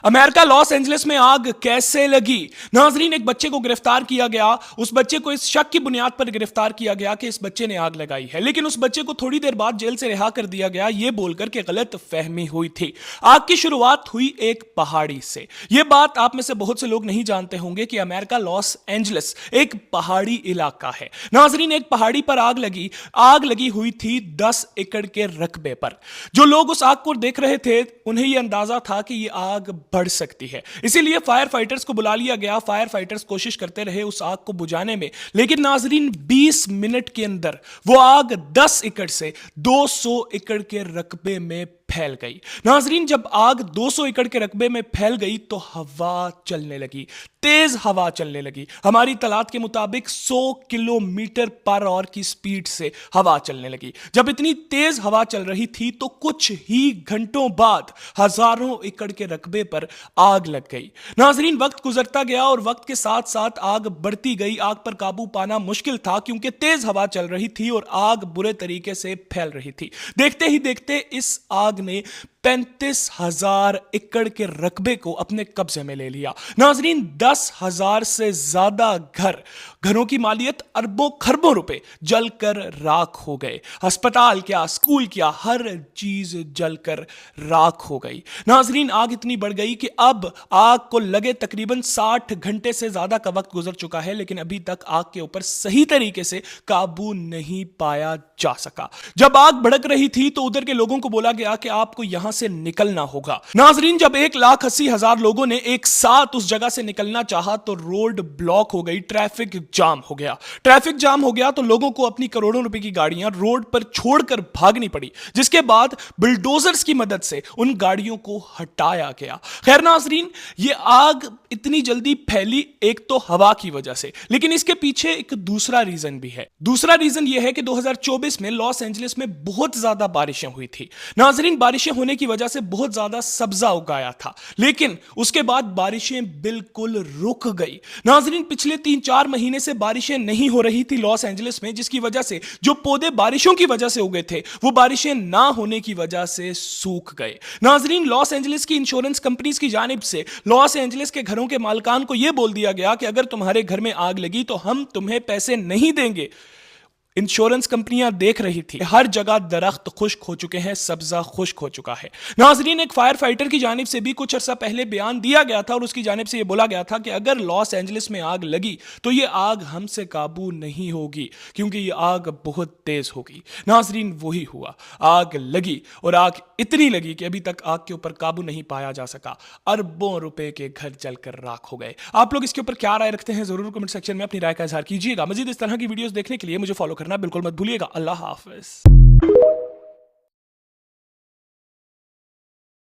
America Los Angeles में आग कैसे लगी? नाजरीन, एक बच्चे को गिरफ्तार किया गया। उस बच्चे को इस शक की बुनियाद पर गिरफ्तार किया गया कि इस बच्चे ने आग लगाई है, लेकिन उस बच्चे को थोड़ी देर बाद जेल से रिहा कर दिया गया, यह बोलकर कि गलत फहमी हुई थी। आग की शुरुआत हुई एक पहाड़ी से। यह बात आप में से बहुत से लोग नहीं जानते होंगे कि अमेरिका लॉस एंजलिस एक पहाड़ी इलाका है। नाजरीन, एक पहाड़ी पर आग लगी हुई थी 10 एकड़ के रकबे पर। जो लोग उस आग को देख रहे थे उन्हें यह अंदाजा था कि यह आग बढ़ सकती है, इसीलिए फायर फाइटर्स को बुला लिया गया। फायर फाइटर्स कोशिश करते रहे उस आग को बुझाने में, लेकिन नाजरीन 20 मिनट के अंदर वो आग 10 एकड़ से 200 एकड़ के रकबे में फैल गई। नाजरीन, जब आग 200 एकड़ के रकबे में फैल गई तो हवा चलने लगी, तेज हवा चलने लगी। हमारी तलात के मुताबिक 100 किलोमीटर पर आवर की स्पीड से हवा चलने लगी। जब इतनी तेज हवा चल रही थी तो कुछ ही घंटों बाद हजारों एकड़ के रकबे पर आग लग गई। नाजरीन, वक्त गुजरता गया और वक्त के साथ साथ आग बढ़ती गई। आग पर काबू पाना मुश्किल था क्योंकि तेज हवा चल रही थी और आग बुरे तरीके से फैल रही थी। देखते ही देखते इस आग ने 35,000 एकड़ के रकबे को अपने कब्जे में ले लिया। नाजरीन, 10,000 से ज्यादा घरों की मालियत अरबों खरबों रुपए जलकर राख हो गए। अस्पताल क्या, स्कूल क्या, हर चीज जलकर राख हो गई। नाजरीन, आग इतनी बढ़ गई कि अब आग को लगे तकरीबन 60 घंटे से ज्यादा का वक्त गुजर चुका है, लेकिन अभी तक आग के ऊपर सही तरीके से काबू नहीं पाया जा सका। जब आग भड़क रही थी तो उधर के लोगों को बोला गया कि आपको यहां से निकलना होगा। नाजरीन, जब 1,80,000 लोगों ने एक साथ उस जगह से निकलना चाहा तो रोड ब्लॉक हो गई, ट्रैफिक जाम हो गया। ट्रैफिक जाम हो गया तो लोगों को अपनी करोड़ों रुपए की गाड़ियां रोड पर छोड़कर भागनी पड़ी, जिसके बाद बुलडोजर्स की मदद से उन गाड़ियों को हटाया गया। खैर नाजरीन, ये आग इतनी जल्दी फैली एक तो हवा की वजह से, लेकिन इसके पीछे एक दूसरा रीजन भी है। दूसरा रीजन यह है कि 2024 में लॉस एंजलिस में बहुत ज्यादा बारिशें हुई थी। नाजरीन, बारिशें होने की वजह से बहुत ज्यादा सब्जा उगाया था, लेकिन उसके बाद बारिशें बिल्कुल रुक गई। नाजरीन, पिछले 3-4 महीने से बारिशें नहीं हो रही थी लॉस एंजलिस में, जिसकी वजह से जो पौधे बारिशों की वजह से उगे थे वो बारिशें ना होने की वजह से सूख गए। नाजरीन, लॉस एंजलिस की इंश्योरेंस कंपनीज की जानिब से लॉस एंजलिस के घरों के मालिकान को यह बोल दिया गया कि अगर तुम्हारे घर में आग लगी तो हम तुम्हें पैसे नहीं देंगे। इंश्योरेंस कंपनियां देख रही थी, हर जगह दरख्त खुश्क हो चुके हैं, सब्जा खुश्क हो चुका है। नाजरीन, एक फायर फाइटर की जानिब से भी कुछ अर्सा पहले बयान दिया गया था और उसकी जानिब से यह बोला गया था कि अगर लॉस एंजलिस में आग लगी तो यह आग हमसे काबू नहीं होगी क्योंकि यह आग बहुत तेज होगी। नाजरीन, वही हुआ, आग लगी और आग इतनी लगी कि अभी तक आग के ऊपर काबू नहीं पाया जा सका। अरबों रुपए के घर जलकर राख हो गए। आप लोग इसके ऊपर क्या राय रखते हैं जरूर कमेंट सेक्शन में अपनी राय का इजहार कीजिएगा। मजीद इस तरह की वीडियोस देखने के लिए मुझे फॉलो करना बिल्कुल मत भूलिएगा। अल्लाह हाफिज।